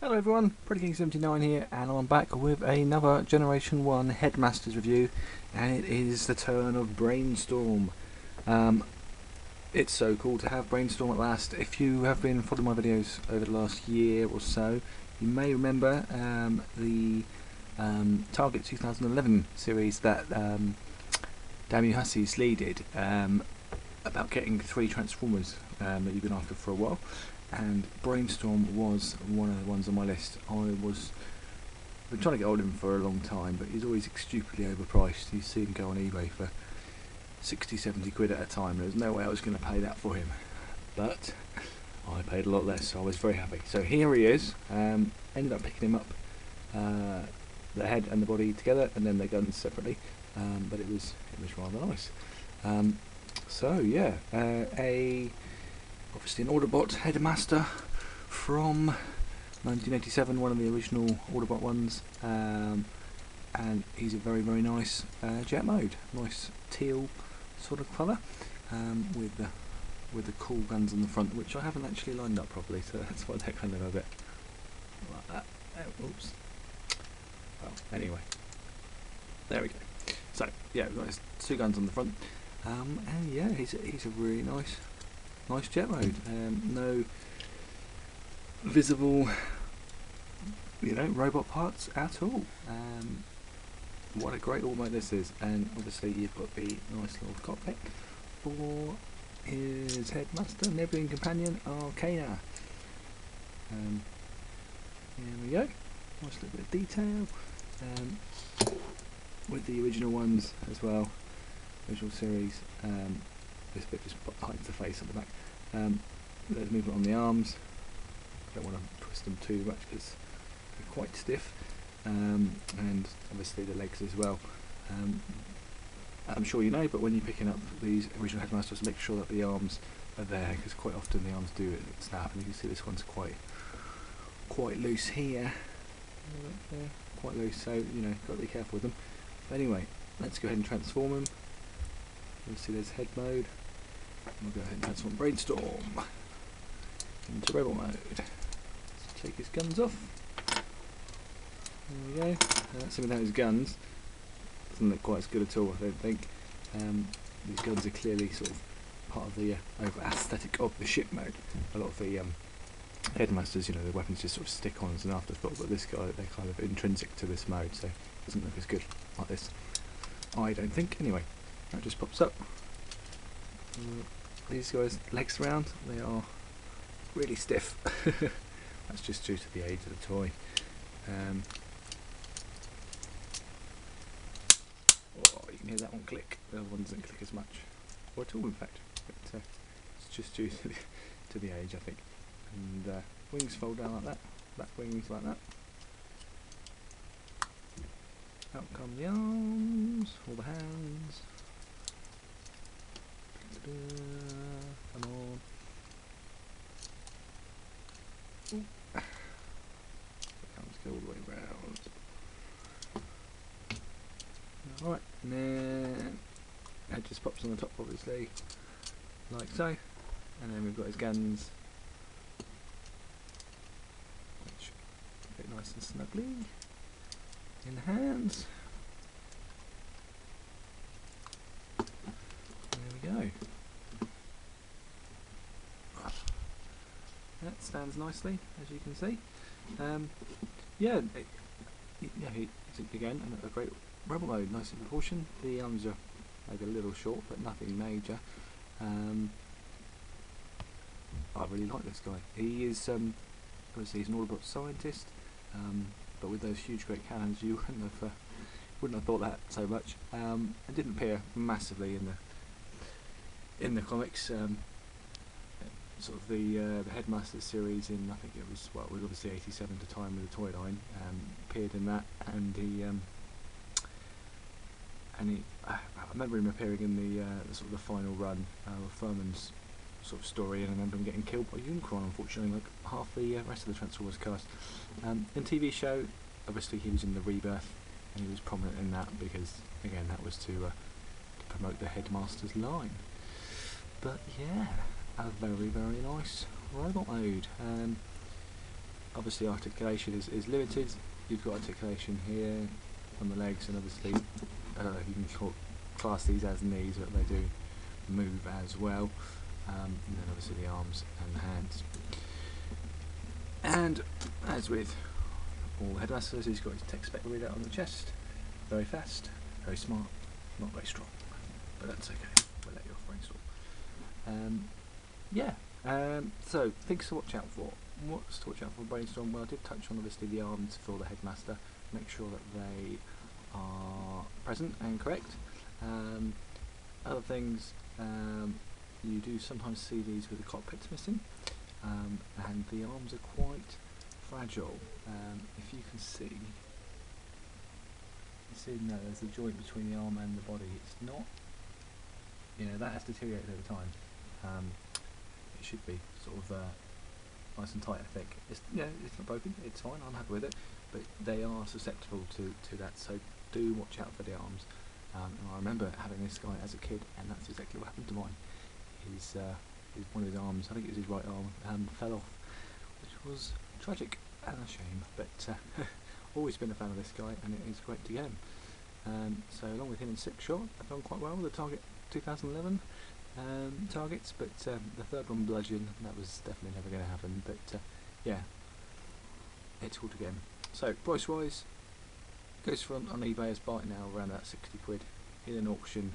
Hello everyone, PrettyKing79 here, and I'm back with another Generation 1 Headmasters review, and it is the turn of Brainstorm. It's so cool to have Brainstorm at last. If you have been following my videos over the last year or so, you may remember the Target 2011 series that Damien Hussey's leaded about getting 3 Transformers that you've been after for a while. And Brainstorm was one of the ones on my list. I've been trying to get hold of him for a long time, but he's always stupidly overpriced. You see him go on eBay for 60-70 quid at a time. There's no way I was going to pay that for him, but I paid a lot less, so I was very happy. So here he is. Ended up picking him up, the head and the body together, and then the guns separately. But it was rather nice. So yeah, obviously an Autobot headmaster from 1987, one of the original Autobot ones, and he's a very nice jet mode, nice teal sort of colour, with the cool guns on the front, which I haven't actually lined up properly, so that's why they're kind of a bit like that. Oh, oops. Well, anyway, there we go. So yeah, we've got his 2 guns on the front, and yeah, he's a really nice jet mode. No visible, robot parts at all. What a great automotive this is, and obviously you've got the nice little cockpit for his headmaster, Nebula companion Arcana. Here we go. Nice little bit of detail. With the original ones as well, original series. This bit just hides the face at the back. There's movement on the arms. Don't want to twist them too much because they're quite stiff, and obviously the legs as well. I'm sure you know, but when you're picking up these original headmasters, make sure that the arms are there, because quite often the arms do snap, and you can see this one's quite loose here. Quite loose, so got to be careful with them. But anyway, let's go ahead and transform them. You'll see there's head mode. We'll go ahead and transform Brainstorm into rebel mode. Let's take his guns off. There we go. That's him without his guns. Doesn't look quite as good at all, I don't think. These guns are clearly sort of part of the over aesthetic of the ship mode. A lot of the headmasters, the weapons just sort of stick on as an afterthought, but this guy, they're kind of intrinsic to this mode, so it doesn't look as good like this, I don't think. Anyway, that just pops up. These guys' legs around, they are really stiff. That's just due to the age of the toy. Oh, you can hear that one click. The other one doesn't click as much, or at all in fact, but it's just due to the age, I think. And wings fold down like that, back wings like that. Out come the arms, all the hands. Come on. Ooh. Let's go all the way round. Alright, and then head just pops on the top, obviously, like so. And then we've got his guns, which fit nice and snugly in the hands. There we go. That stands nicely, as you can see. Yeah, again a great rebel mode, nice in proportion. The arms are maybe a little short, but nothing major. I really like this guy. He is obviously he's an Autobot scientist, but with those huge great cannons, you wouldn't have thought that so much. It didn't appear massively in the comics. Sort of the Headmaster series in, I think it was, well, it was obviously 87 to time with the toy line, appeared in that, and I remember him appearing in the sort of the final run of Furman's sort of story, and I remember him getting killed by Unicron, unfortunately, like half the rest of the Transformers cast. In TV show, obviously he was in the Rebirth, and he was prominent in that because, again, that was to promote the Headmaster's line. But yeah, a very nice robot mode. Obviously articulation is limited. You've got articulation here on the legs, and obviously I don't know if you can class these as knees, but they do move as well. And then obviously the arms and the hands. And as with all headmasters, he's got his text spec reader on the chest. Very fast, very smart, not very strong, but that's okay. We'll let you off Brainstorm. So things to watch out for. What's to watch out for Brainstorm? Well, I did touch on obviously the arms for the headmaster. Make sure that they are present and correct. Other things, you do sometimes see these with the cockpits missing, and the arms are quite fragile. If you can see, now there's a joint between the arm and the body. It's not, that has deteriorated over time. It should be sort of nice and tight, I think. It's not broken, it's fine, I'm happy with it, but they are susceptible to that, so do watch out for the arms. And I remember having this guy as a kid, and that's exactly what happened to mine. One of his arms, I think it was his right arm, fell off, which was tragic and a shame, but always been a fan of this guy, and it is great to get him. So along with him in 6 shot, I've done quite well with the target 2011 targets, but the third one, bludgeon, that was definitely never going to happen, but yeah, it's cool to get him. So price wise, goes for on eBay as buying now around about 60 quid, in an auction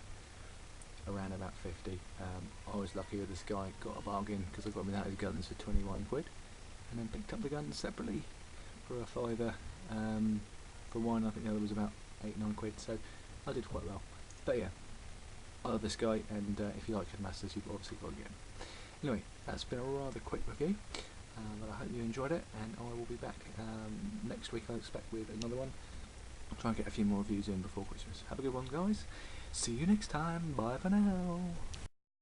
around about 50. I was lucky with this guy, got a bargain because I got him without his guns for 21 quid, and then picked up the guns separately for a fiver. For one, I think the other was about 8-9 quid, so I did quite well. But yeah, I love this guy, and if you like headmasters, you've obviously got to get him. Anyway, that's been a rather quick review, but I hope you enjoyed it, and I will be back next week, I expect, with another one. I'll try and get a few more reviews in before Christmas. Have a good one, guys. See you next time. Bye for now.